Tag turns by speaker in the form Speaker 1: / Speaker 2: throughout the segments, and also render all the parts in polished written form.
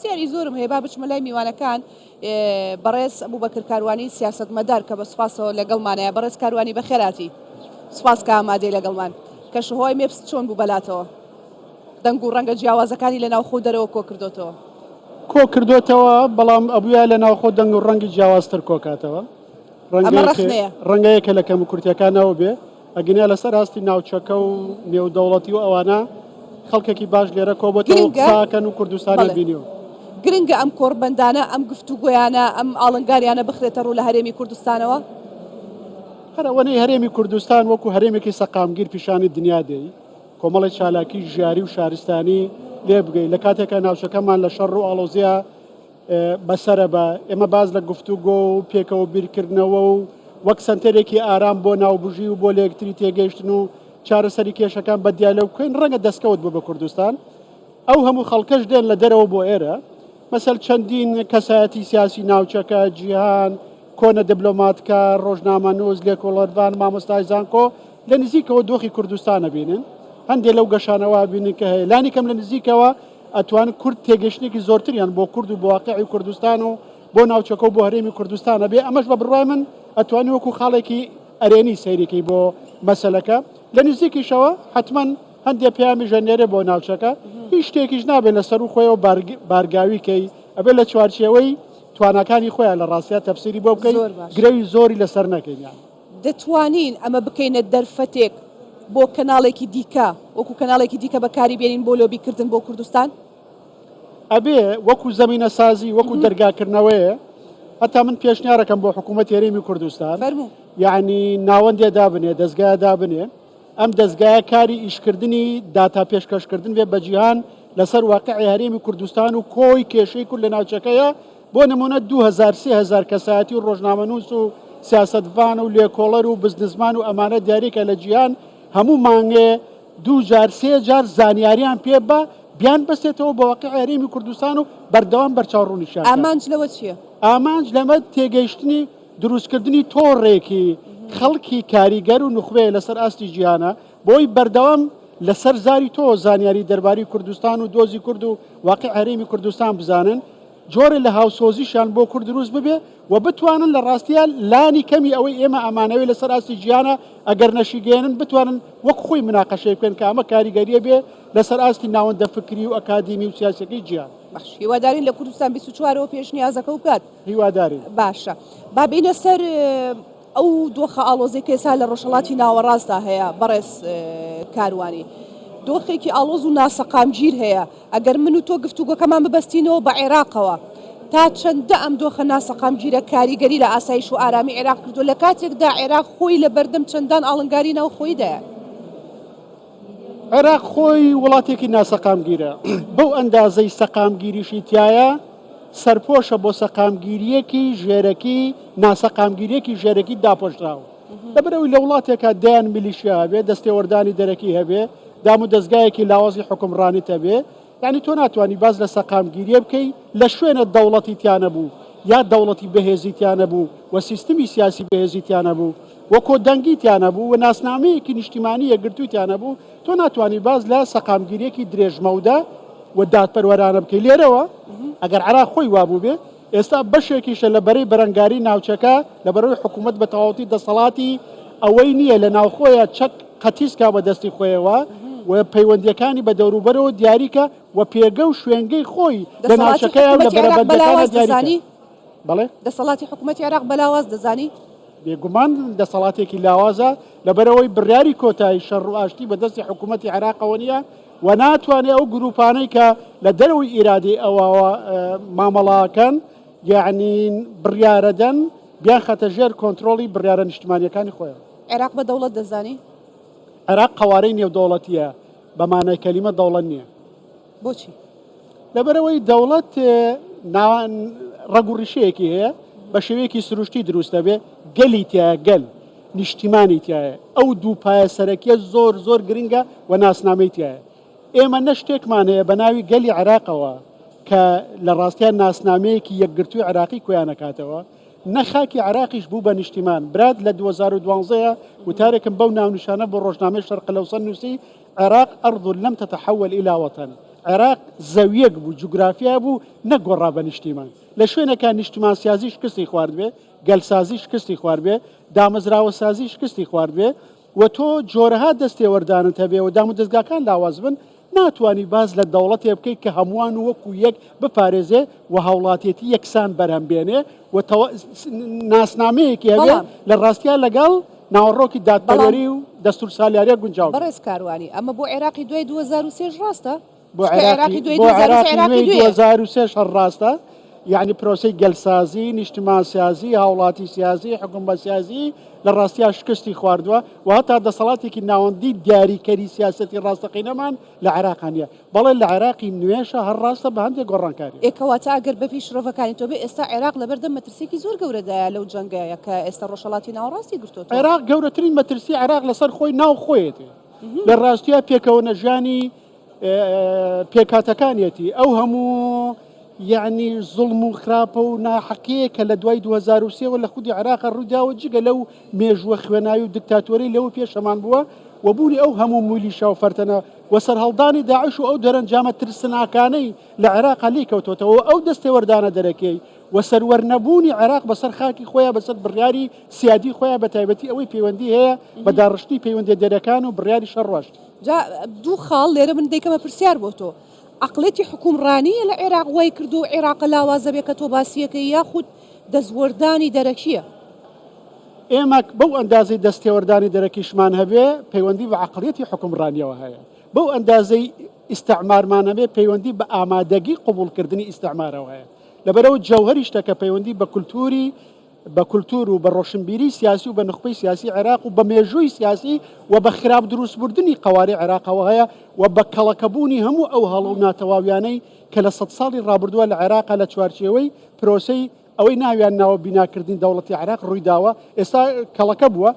Speaker 1: سیاری زۆرم هەیە با بچمە لای میوانەکان بەڕێز ئەبوبەکر کاروانی سیاسەتمەدار کە بە سوپاسەوە لەگەڵمانەیە بەڕێز کاروانی بەخێراتی سوپاس کە ئامادەی لەگەڵمان کە شەهۆی مێپس چۆن بوو بەلاتەوە دەنگ و ڕەنگە جیاوازەکانی لە ناوخۆ دەرەوە کۆ کردوتەوە
Speaker 2: بەڵام ئەبووە لە ناوخۆ دەنگ و ڕەنگی جیاوازتر کۆکاتەوە ڕەنگەیەکە لە کەم و کورتەکانەوە بێ ئەگەنیا لەسەر هاستی ناوچەکە و نێودەوڵەتی و ئەوانە خەڵکێکی باش لێرە کۆبەتەوە قساکەن و کوردستانی بینیەوە
Speaker 1: گرنگە ئەم کۆڕبەندانە ئەم گفتوگۆیانە ئەم ئاڵنگاریانە بخرێتە ڕوو لە هەرێمی کوردستانەوە
Speaker 2: هەرەوەنەی هەرێمی کوردستان وەکو هەرێمێکی سەقامگیر پیشانی دنیا دێی کۆمەڵی چالاکی ژیاری و شارستانی لێ بگەی لە کاتێکە ناوچەکەمان لە شەڕ و ئاڵۆزیە بەسەرە بە ئێمە باز لە گفتوگۆ و پێکەوە بیرکردنەوە و وەک سنتەرێکی ئارام بۆ ناوبژی و بۆ لە یەکتری تێگەیشتن و چارەسەری کێشەکان بەدیالە بکەین ڕەنگە دەستکەوت بۆ بە کوردستان ئەو هەموو خەڵکەش دێن لە دەرەوە بۆ ئێرە مەسەل چەندین کەسایەتی سیاسی ناوچەکە جیهان کۆنە دیبلۆماتکە ڕۆژنامەنووس لێکۆڵەران مامۆستای زانکۆ لە نزیکەوە دۆخی کوردستانە بینن هەندێک لەو گەشانەوە بینن کە هەیە لانی کەم لە نزیکەوە ئەتوان کورد تێگەشتێکی زۆرتریان بۆ کورد و بۆ واقعی کوردستان و بۆ ناوچەکە و بۆ هەرێمی کوردستانە بێ ئەمەش بە بڕای من ئەتوانی وەکو خاڵێکی ئەرێنی سەیرێکی بۆ مەسەلەکە لە نزیکیشەوە حتمما هەندێک پیامی ژەنێرە بۆ ناوچەکە هیچ شتێکیش نابێت لەسەر و خۆیەوە بارگاویکەی ئەبێ لە چوارچێوەی توانەکانی خۆیان لە ڕاستیات تەفسیری بۆ بکەین گرەوی زۆری لەسەر نەکەینیان
Speaker 1: دەتوانین ئەمە بکەینە دەرفەتێک بۆ کەناڵێکی دیکە وەکو کەناڵێکی دیکە بەکاری بێنین بۆ لۆبیکردن بۆ کوردستان
Speaker 2: ئەبێ وەکو زەمینە سازی وەکو دەرگاکردنەوەیە هەتا من پێشنیارەکەم بۆ حکوومەت هەرێمی کوردستان یعنی ناوەندێ دابنێ دەستگای دابنێ ئەم دەستگایە کاری ئیشکردنی داتا پێشکەشکردن بێ بە جیهان لەسەر واقعی هەرێمی کوردستان و کۆی کێشەی کورد لە ناوچەکەیە بۆ نمونە 2000 کەسایەتی و ڕۆژنامەنووس و سیاسەتوان و لێکۆڵەر و بزنسمان و ئەمانە دیاریکە لە جیهان هەموو مانگێ 2000 زانیاریان پێ بە بیان بەستێتەوە بە واقعی هەرێمی کوردستان و بەردەوام بەرچاوڕوونیشان
Speaker 1: ئامانج لەوە چییە؟
Speaker 2: ئامانج لەمە تێگەیشتنی دروستکردنی تۆڕێکی خەڵکی کاریگەر و نخبەیە لەسەر ئاستی جیهانە بۆی بەردەوام لەسەر زاری تۆ زانیاری دەرباری کوردستان و دۆزی کورد و واقع هەرێمی کوردستان بزانن جۆرە لە هاوسۆزیشان بۆ کورد دروست ببێ و بتوانن لە ڕاستیان لانی کەمی ئەوەی ئێمە ئەمانەوەی لەسەر ئاستی جیهانە ئەگەر نەشیگەێنن بتوانن وەک خۆی مناقەشەی بکەن کە ئەمە کاریگەریە بێ لەسەر ئاستی ناوەندە فکری و ئەکادیمی و سیاسەکەی جیهان
Speaker 1: هیوادارین لە کوردستان 24ەوە پێشنیازەکە و بکات
Speaker 2: هیوادارین
Speaker 1: باشە با بینە سەر ئەو دۆخە ئاڵۆزی کێسا لە ڕۆژهەڵاتی ناوەڕاستدا هەیە بەڕێز کاروانی دۆخێکی ئاڵۆز و ناسەقامگیر هەیە ئەگەر من و تۆ گفتوگۆکەمان ببەستینەوە بە عێراقەوە تا چەندە ئەم دۆخە ناسەقامگیرە کاریگەری لە ئاسایش و ئارامی عێراق کردو لە کاتێکدا عێراق خۆی لە بەردەم چەندان ئاڵنگاری ناو خۆیدایە
Speaker 2: عێراق خۆی وڵاتێکی ناسەقامگیرە بەو ئەندازەی سەقامگیریشی تایە سەرپۆشە بۆ سەقامگیریەکی ژێرەکی ناسەقامگیریەکی ژێرەکی داپۆشراوە لەبەرەوەی لە وڵاتێکە دایان میلیشیا هەبێ دەستێوەردانی دەرەکی هەبێ دام و دەستگایەکی لاوازی حکومڕانیت هەبێ یعنی تۆ ناتوانانی باز لە سەقامگیریە بکەی لە شوێنە دەوڵەتی تیانە بوو یا دەوڵەتی بەهێزیتیانە بوو و سیستمی سیاسی بەهێزیتیانە بوو و کۆدەنگیتیانە بوو و ناسنامەیەکی نیشتیمانی یەکگرتوویتیانە بوو تۆ ناتوانانی باز لە سەقامگیریەکی درێژمەودا و دادپەروەرانە بکەی لێرەوە ئەگەر عێراق خۆی وابوو بێ ئێستا بەشێکیشە لە بەرەی بەرەنگاری ناوچەکە لە بەرەوەی حکوومەت بە تەواوەتی دەسەڵاتی ئەوەی نییە لە ناوخۆیە چەک قەتیسکا بە دەستی خۆیەوە و پەیوەندیەکانی بە دەوروبەرەوە دیاریکە و پێگە و شوێنگەی خۆی لە ناوچەکەیە لە بەرەبەندەکانە دیاریکە بەڵێ
Speaker 1: دەسەڵاتی حکوومەتی عێراق بەلاواز دەزانی
Speaker 2: بێگومان دەسەڵاتێکی لاوازە لەبەرەوەی بڕیاری کۆتایی شەڕ و ئاشتی بە دەستی حکوومەتی عێراقەوە نیە و ناتوانێت ئەو گروپانەی کە لە دەرەوەی ئیرادی ئەوەوە مامەڵاکەن یعنی بڕیارەدەن بیان خەتە ژێر کۆنتترۆلی بڕیارە نیشتمانیەکانی خۆیان
Speaker 1: عێراق بە دەوڵەت دەزانی
Speaker 2: عێراق قوارەی نێودەوڵەتیە بەمانای کەلیمە دەوڵەت نییە
Speaker 1: بۆچی
Speaker 2: لەبەرەوەی دەوڵەت ڕەگوڕیشەیەکی هەیە بە شێوەیەکی سروشتی دروستە بێ گەلی تایە گەل نیشتیمانی تایە ئەو دوو پایە سەرەکیە زۆر گرنگە و ناسنامەی تایە ئێمە نە شتێکمان هەیە بە ناوی گەلی عێراقەوە کە لە ڕاستیان ناسنامەیەکی یەکگرتووی عێراقی کۆیانەکاتەوە نەخاکی عراقیش بوو بە نیشتیمان براد لە 2012 وتارێکم بەو ناونیشانە بۆ ڕۆژنامەی شەرق الأوسط نووسی عراق أرض لم تتحول إلى وطن عێراق زەویەک بوو جوگرافیا بوو نەگۆڕا بە نیشتیمان لە شوێنەکە نیشتمان سیازی شکستی خواردبێ گەلسازی شکستی خواردبێ دامەزراوە سازی شکستی خواردبێ و تۆ جۆرەها دەستێوەردانت هەبێ و دام و دەستگاکان لاواز بن ناتوانی باز لە دەوڵەتێ بکەیت کە هەمووان وەکو یەک بپارێزێ و هاوڵاتیەتی یەکسان بەرهەم بێنێ و ناسنامەیەکی هەبێ لە ڕاستیان لەگەڵ ناوەڕۆکی دادپەروەری و دەستور سالیاریە گونجاو
Speaker 1: بەڕێز کاروانی ئەمە بۆ عێراقی دوای 2023 ڕاستە
Speaker 2: بۆ عێراقی دوای 2023 هەر ڕاستە یعنی پرۆسی گەلسازی نیشتمان سیازی هاوڵاتی سیازی حکومەت سیازی لە ڕاستیا شکستی خواردووە و هەتا دەسەڵاتێکی ناوەندی دیاریکەری سیاسەتی ڕاستەقینەمان لە عێراقانیە بەڵێ لە عێراقی نوێشە هەر ڕاستە بە هەندێک گۆڕانکاری
Speaker 1: ئێکەواتە ئەگەر بەپی شرۆڤەکانی تۆ بێ ئێستا عێراق لەبەردەم مەترسێکی زۆر گەورەدایە لەو جەنگەیە کە ئێستا ڕۆژهەڵاتی ناوەڕاستی گرتووە
Speaker 2: عێراق گەورەترین مەترسی عێراق لەسەر خۆی ناو خۆیەتی لە ڕاستیە پێکەوە ژیانی پێکاتەکانیەتی ئەو هەموو یعنی زڵم و خراپە و ناحەقەیە کە لە دوای 2023 و لە خودی عێراقە ڕووداوە جگە لەو مێژووە خوێناوی و دیکتاتۆری لەوە پێشەمان بووە و بوونی ئەو هەموو مولیشا و فەرتەنە و سەرهەڵدانی داعش و ئەو دەرەنجامە ترسناکانەی لە عێراقا لێ کەوتۆتەوە ئەو دەستێوەردانە دەرەکەی و سەروەرنەبوونی عێراق بەسەر خاکی خۆیان بەسەر بڕیاری سیادی خۆیان بە تایبەتی ئەوەی پەیوەندی هەیە بە داڕشتی پەیوەندی دەرەکان و بڕیاری شەڕۆژ
Speaker 1: دوو خاڵ لێرە من دەیکەمە پرسیار بۆ تۆ عقلێتی حکومڕانیە لە عێراق وای کردو عێراقە لاوازە بێ کە تۆ باسیەکە یاخود دەستوەردانی دەرەکیە
Speaker 2: ئێمە بەو ئەندازەی دەستێوەردانی دەرەکیشمان هەبێ پەیوەندی بە عقلێتی حکومڕانیەوە هەیە بەو ئەندازەی ئیستعمارمان هەبێ پەیوەندی بە ئامادەگی قبولکردنی ئیستعمارەوە هەیە لەبەرەوە جەوهەری شتەکە پەیوەندی بە کولتور و بە ڕۆشنبیری سیاسی و بە نخبەی سیاسی عێراق و بە مێژووی سیاسی و بە خراپ دروستبردننی قواری عێراقەوە هەیە و بە کەڵەکەبوونی هەموو ئەو هەڵە و ناتەواویانەی کە لە 100 ساڵی ڕابردووە لە عێراقا لە چوارچێوەی پرۆسەی ئەوەی ناویان ناوە بیناکردنی دەوڵەتی عێراق ڕوویداوە ئێستا کەڵەکە بووە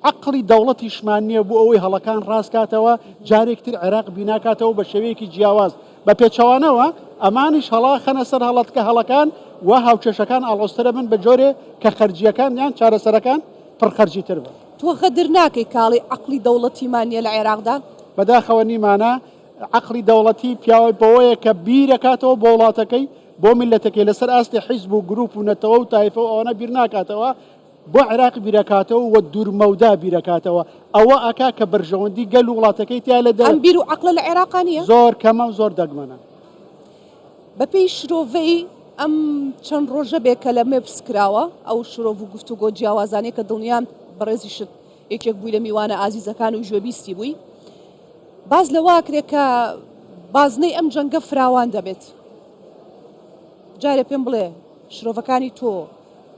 Speaker 2: عقلی دەوڵەتیشمان نییە بوو ئەوەی هەڵەکان ڕاستکاتەوە جارێکتر عێراق بیناکاتەوە بە شێوەیەکی جیاواز بە پێچەوانەوە ئەمانیش هەڵا خەنە سەر هەڵەتکە هەڵەکان و هاوچێشەکان ئاڵۆسترە بن بە جۆرێ کە خەرجیەکان یان چارەسەرەکان پڕخەرجی تر بن
Speaker 1: تۆ غەدر ناکەی کاڵی عقلی دەوڵەتیمانە لە عێراقدا
Speaker 2: بەداخەوە نیمانە عقلی دەوڵەتی پیاوەی بەوەیە کە بیرەکاتەوە بۆ وڵاتەکەی بۆ میلەتەکەی لەسەر ئاستی حیزب و گروپ و نەتەوە و تایفە و ئەوانە بیر ناکاتەوە بۆ عێراق بیرەکاتەوە و دوورمەودا بیرەکاتەوە ئەوە ئاکا کە بەرژەوەندی گەل و وڵاتەکەی تیا لە
Speaker 1: ئەم بیر و عقلە لە عێراقانیە
Speaker 2: زۆر کەمە و زۆر دەگمەنە
Speaker 1: بەپێی شرۆڤەی ئەم چەند ڕۆژە بێ کە لە مێبس کراوە ئەو شرۆڤ و گفتوگۆ جیاوازانەیە کە دڵنیام بەڕێزی شت یەکێک بووی لە میوانە ئازیزەکان و ژێبیستی بووی باز لەوا کرێت کە بازنەی ئەم جەنگە فراوان دەبێت جارێ پێم بڵێ شرۆڤەکانی تۆ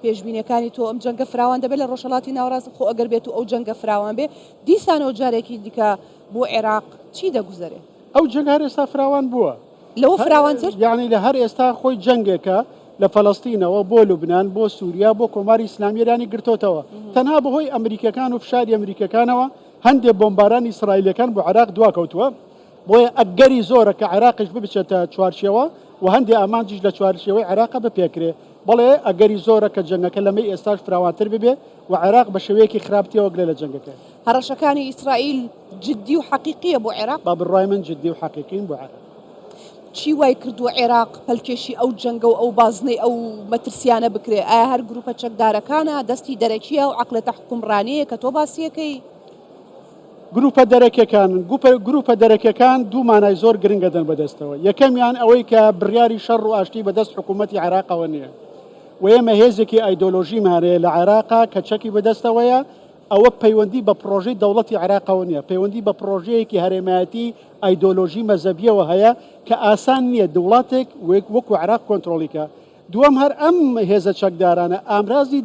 Speaker 1: پێشبینەکانی تۆ ئەم جەنگە فراوان دەبێت لە ڕۆژهەڵاتی ناوەڕاست خۆ ئەگەر بێت و ئەو جەنگە فراوان بێ دیسانەوە جارێکی دیکە بۆ عێراق چی دەگوزارێ
Speaker 2: ئەو جەنگ هەر ئێستا فراوان بووە
Speaker 1: لەوە فراوانتر
Speaker 2: یعنی لە هەر ئێستا خۆی جەنگێکە لە فەڵەستینەوە بۆ لوبنان بۆ سووریا بۆ کۆماری ئیسلامی ئێرانی گرتوتەوە تەنها بەهۆی ئەمریکەکان و فشاری ئەمریکەکانەوە هەندێک بۆمبارانی ئیسرائیلەکان بۆ عێراق دواکەوتووە بۆیە ئەگەری زۆرە کە عێراقش ببچێتە چوارچێوە و هەندێک ئامانجیش لە چوارچێوەی عێراق بپێکرێ بەڵێ ئەگەری زۆرە کە جەنگەکە لەمەی ئێستاش فراوانتر ببێ و عێراق بە شێوەیەکی خراپتیەوە گلێ لە جەنگەکە
Speaker 1: هەڕەشەکانی ئیسرائیل جددی و حەقیقیە بۆ عێراق
Speaker 2: با بڕای من جددی و حەقیقین بۆ عێراق
Speaker 1: چی وای کردووە عێراق پەلکێشی ئەو جەنگە و ئەو بازنەی ئەو مەترسیانە بکرێ ئایا هەر گروپە چەکدارەکانە دەستی دەرەکیە و عقلێتە حکومڕانەیە کە تۆ باسیەکەی
Speaker 2: گروپە دەرەکەکان دوو مانای زۆر گرنگە دەن بەدەستەوە یەکەمیان ئەوەی کە بڕیاری شەڕ و ئاشتی بەدەست حکوومەتی عێراقەوە نییە و ئێمە هێزێکی ئایدۆلۆژیمانەیە لە عێراقا کە چەکی بەدەستەوەیە ئەوە پەیوەندی بە پرۆژەی دەوڵەتی عێراقەوە نییە پەیوەندی بە پرۆژەیەکی هەرێمایەتی ئایدۆلۆژی مەزەبیەوە هەیە کە ئاسان نییە دەوڵاتێک وەکو عێراق کۆنتترۆلیکە دووەم هەر ئەم هێزە چەکدارانە ئامرازی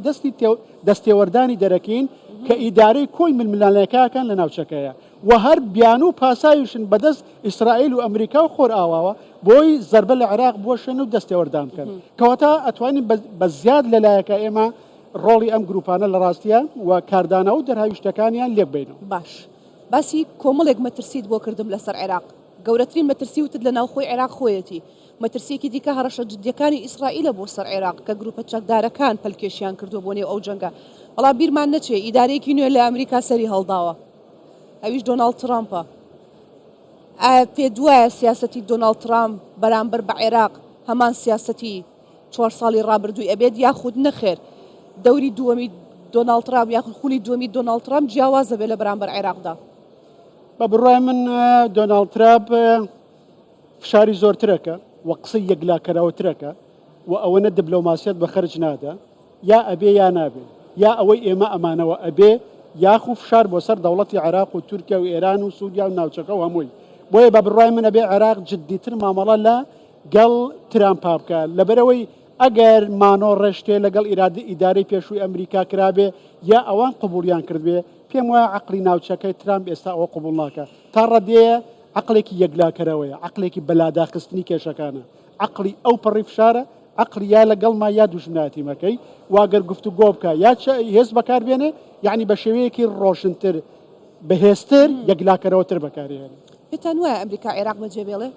Speaker 2: دەستێوەردانی دەرەکەین کە ئیدارەی کۆی ململانەکەکان لە ناوچەکەیە و هەر بیان و پاساویشن بەدەست ئیسرائیل و ئەمریکا و خۆر ئاواوە بۆی زەربە لە عێراق بۆشن و دەستێوەردان بکەن کەواتە ئەتوانین بە زیاد لەلایەکە ئێمە ڕۆڵی ئەم گروپانە لە ڕاستیە و کاردانە و دەرهاویشتەکانیان لێک بینەوە
Speaker 1: باش باسی کۆمەڵێک مەترسیت بۆ کردم لەسەر عێراق گەورەترین مەترسی وتت لە ناوخۆی عێراق خۆیەتی مەترسیێکی دیکە هەڕەشە جدیەکانی ئیسرائیلە بۆ سەر عێراق کە گروپە چەکدارەکان پەلکێشیان کردو بۆ نێو ئەو جەنگە وەڵا بیرمان نەچێ ئیدارەیەکی نوێ لە ئەمریکا سەری هەڵداوە ئەویش دۆناڵد ترامپە پێ دوایە سیاسەتی دۆناڵد ترامپ بەرامبەر بە عێراق هەمان سیاسەتی 4 ساڵی ڕابردووی ئەبێت یاخود نەخێر دەوری دووەمی دۆناڵد ترامپ یاخود خولی دووەمی دۆناڵد ترامپ جیاوازە بێت لە بەرامبەر عێراقدا؟
Speaker 2: بە بڕای من دۆناڵد ترامپ فشاری زۆرترەکە و قسەی یەکلاکەراوترەکە و ئەوەنە دیبلۆماسیەت بە خەرج نادا، یا ئەبێ یا نابێ، یا ئەوەی ئێمە ئەمانەوە ئەبێ یاخو فشار بۆ سەر دەوڵەتی عێراق و تورکیا و ئێران و سووریا و ناوچەکە و هەمووی. بۆیە بە بڕای من ئەبێ عێراق جددیتر مامەڵە لە گەڵ ترامپ بکە، لەبەرەوەی ئەگەر مانۆ ڕێشتێ لەگەڵ ئیدارەی پێشووی ئەمریکا کرابێ یا ئەوان قبولیان کردبێ، پێم وایە عقلی ناوچەکەی ترامپ ئێستا ئەوە قبول ناکە. تا ڕەدەیە عقلێکی یەکلاکەرەوەیە، عقلێکی بەلاداخستنی کێشەکانە، عقلی ئەو پەڕی فشارە، عقلی یا لەگەڵما یا دوژمناتی مەکەی واگەر گفتوگۆ بکە یا هێز بەکاربێنێ، یعنی بە شێوەیەکی ڕۆشنتر بەهێزتر یەکلاکەرەوەتر بەکارێنێ.
Speaker 1: پێتان وایە ئەمریکا عێراق بەجێ بێڵێ؟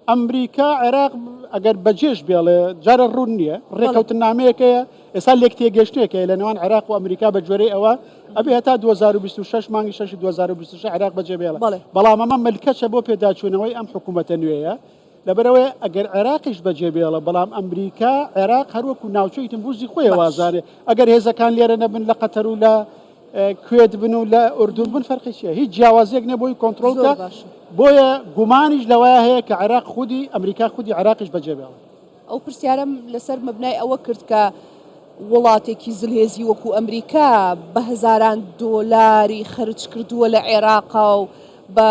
Speaker 2: ئەمریکا عێراق ئەگەر بەجێش بێڵێ جارە ڕوون نییە، ڕێکەوتنامەیەکەیە ئێستا لێک تێگەشتێکە لە نێوان عێراق و ئەمریکا بە جۆرەی ئەوە ئەبێ هەتا 2026 مانگی 6 2026 عێراق بەجێ بێڵێ. بەڵام ئەمە ملکەچە بۆ پێداچوونەوەی ئەم حکوومەتە نوێیە، لەبەرەوەی ئەگەر عێراقیش بەجێ بێڵە، بەڵام ئەمریکا عێراق هەروەکو ناوچەی تنبوزی خۆی وازارێ، ئەگەر هێزەکان لێرە نەبن لە قەتەر و لە کوێت بن و لە ئوردون بن فەرقی چییە؟ هیچ جیاوازیەک نە بۆی کۆنتڕۆڵکە. بۆیە گومانیش لەوەیە هەیە کە عێراق خودی ئەمریکا خودی عێراقیش بەجێ بێڵە.
Speaker 1: ئەو پرسیارم لەسەر مەبنای ئەوە کرد کە وڵاتێکی زلهێزی وەکو ئەمریکا بە هەزاران دۆلاری خرج کردووە لە عێراقا و بە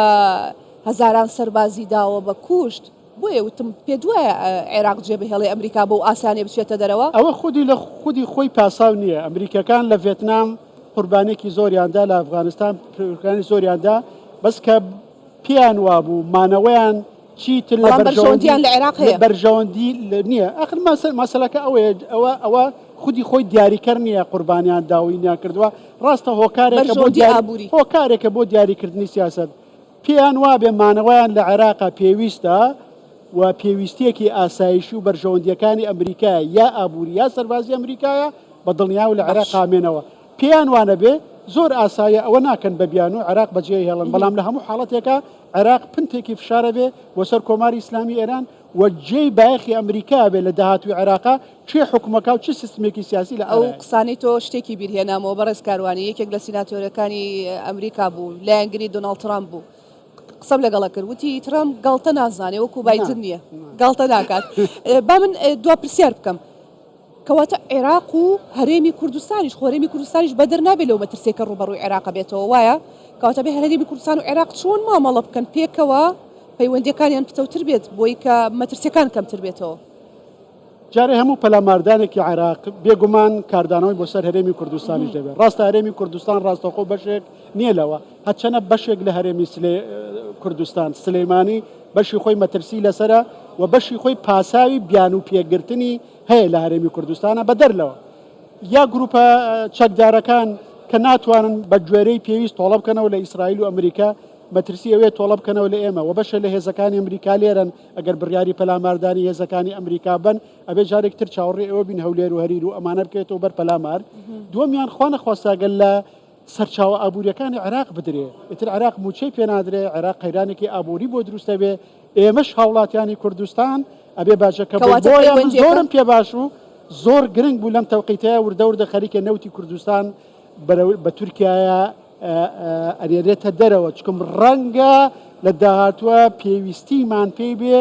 Speaker 1: هەزاران سەربازی داوە بە کوشت، بۆیە وتم پێ دوایە عێراق جێبهێڵێ ئەمریکا بۆ ئاسانێ بچێتە دەرەوە.
Speaker 2: ئەوە خودی لە خودی خۆی پاساو نییە. ئەمریکەکان لە ڤێتنام قوربانێکی زۆریاندا، لە ئەفغانستان قوربانێکی زۆریاندا، بەس کە پیان وابوو مانەوەیان چیتر لە
Speaker 1: بەرژەوەندیان لە عێراق هەیە،
Speaker 2: بەرژەوەندی نییە. ئاخر مەسەلەکە ئەوە خودی خۆی دیاریکەر نییە، قوربانیان داوینیان کردووە. ڕاستە هۆکارێکە بۆ دیاریکردنی سیاست. پیان وابێ مانەوەیان لە عێراقا پێویستە و پێویستیەکی ئاسایشی و بەرژەوەندیەکانی ئەمریکایە یا ئابووری یا سەربازی ئەمریکایە بە دڵنیا و لە عێراق هامێنەوە. پیان وانە بێ زۆر ئاسایە ئەوە ناکەن بە بیان و عێراق بەجێ هێڵن، بەڵام لە هەموو حاڵەتێکە عێراق پنتێکی فشارە بێ وەسەر کۆماری ئیسلامی ئێران و جێی بایەخی ئەمریکا بێ لە داهاتوی عێراقا چێ حکومەکە و چ سیستمێکی سیاسی لە
Speaker 1: ئەو قسانەی تۆ شتێکی بیرهێنامەوە بەڕێز کاروانی، یەکێک لە سیناتۆرەکانی ئەمریکا بوو، لایەنگری دۆناڵد ترامپ بوو، قسەم لەگەڵە کرد، وتی ترامپ گاڵتە نازانێ وەکو بایدن نییە، گاڵتە ناکات. با من دوا پرسیار بکەم، کەواتە عێراق و هەرێمی کوردستانیش خۆرێمی کوردستانیش بەدەر نابێت لەو مەترسێکە ڕوبەڕووی عێراق بێتەوە، وایە کەواتە بێ هەرێمی کوردستان و عێراق چۆن مامەڵە بکەن پێکەوە پەیوەندیەکانیان پتەوتر بێت بۆی کە مەترسیەکان کەمتر بێتەوە.
Speaker 2: جارێ هەموو پەلاماردانێکی عێراق بێگومان کاردانەوەی بۆ سەر هەرێمی کوردستانیش دەبێت. ڕاستە هەرێمی کوردستان ڕاستەخۆ بەشێک نییە لەوە، هەرچەنە بەشێک لە هەرێمی کوردستان سلەیمانی بەشی خۆی مەترسی لەسرە و بەشی خۆی پاساوی بیان و پێگرتنی هەیە لە هەرێمی کوردستانە بەدەرلەوە. یا گروپە چەکدارەکان کە ناتوانن بە گوێرەی پێویست تۆڵە بکەنەوە لە ئیسرائیل و ئەمریکا، مەترسی ئەوێ تۆڵە بکەنەوە لە ئێمە و بەشە لە هێزەکانی ئەمریکا لێرن. ئەگەر بڕیاری پەلاماردانی هێزەکانی ئەمریکا بن ئەبێ جارێکتر چاوەڕێ ئەوە بین هەولێر و هەریر و ئەمانە بکەێتەوە بەر پەلامار. دووەمیان خوا نەخواستاگەل لە سەرچاوە ئابوووریەکانی عێراق بدرێ، ئیتر عێراق موچەی پێ نادرێ، عێراق قەیرانێکی ئابووری بۆ دروستە بێ. ئێمەش هاوڵاتیانی کوردستان ئەبێ باشەکە بۆیە زۆرم پێ باش و زۆر گرنگ بوو لەم تەوقیتەیە وردە خەریکە نەوتی کوردستان بە تورکایە ئەرێرێتە دەرەوە، چکم ڕەنگە لە داهاتوە پێویستیمان پێی بێ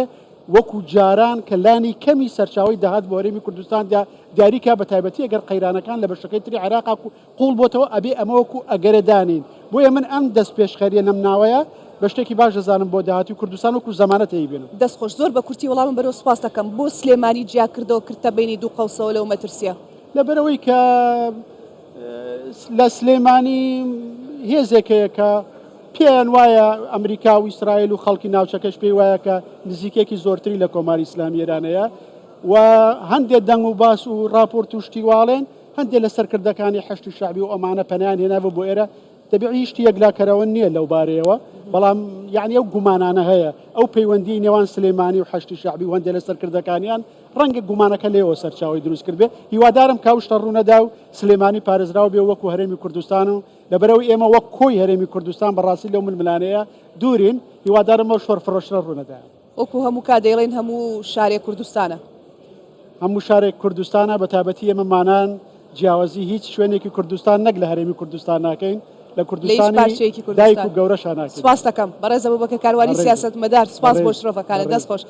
Speaker 2: وەکو جاران کە لانی کەمی سەرچاوی داهات بۆ هەرێمی کوردستان دیاریکە بە تایبەتی ئەگەر قەیرانەکان لە بەشەکەی تری عێراق قوڵ بۆتەوە ئەبێ ئەمە وەکو ئەگەرە دانین. بۆیە من ئەم دەست پێشخەریە نەمناوەیە بە شتێکی باش دەزانم بۆ داهاتی کوردستان وەکو زەمانەت هەیبێنم.
Speaker 1: دەستخۆش زۆر بە کورتی وەڵامم بەرەو سپاس دەکەم. بۆ سلێمانی جیا کردەوە کردتە بینی دوو قەوسەوە لەو مەترسیە؟
Speaker 2: لەبەرەوەی کە لە سلێمانی هێزێکەیە کە پێیان وایە ئەمریکا و ئیسرائیل و خەڵکی ناوچەکەش پێی وایە کە نزیکێکی زۆرتری لە کۆماری ئیسلامی ئێرانەیە و هەندێک دەنگ و باس و راپۆرت و شتیواڵێن، هەندێک لە سەرکردەکانی حەشتی شعبی و ئەمانە پەنیان هێناوە بۆ ئێرە. دەبێت هیچ یەکلاکەرەوە نییە لەو بارەیەوە، بەڵام یعنی ئەو گومانانە هەیە ئەو پەیوەندی نێوان سلێمانی و حەشتی شعبی وەندێ لە سەرکردەکانیان ڕەنگە گومانەکە لێەوە سەرچاوی دروست کرد بێ هیوادارم کاوشتە ڕوونەدا و سلێمانی پارێزراو بێ وەکو هەرێمی کوردستان و لەبەرەوەی ئێمە وەک کۆی هەرێمی کوردستان بەڕاستی لەو ململانەیە دوورین هیوادارم ئەو شۆر فرۆشتە ڕوونەدا
Speaker 1: وەکو هەموو کادەڵێن هەموو شارێک کوردستانە
Speaker 2: هەموو شارێک کوردستانە بە تابەتی ئێمەمانان جیاوازی هیچ شوێنێکی کوردستان نەک لە هەرێمی کوردستان ناکەین لە کوردستانی دایک و گەورەشان ناکەین.
Speaker 1: سپاس دەکەم بەڕێزە بووبەکە کاروانی سیاست مەدار سپاس بۆ شرۆفەکانە دەست خۆش.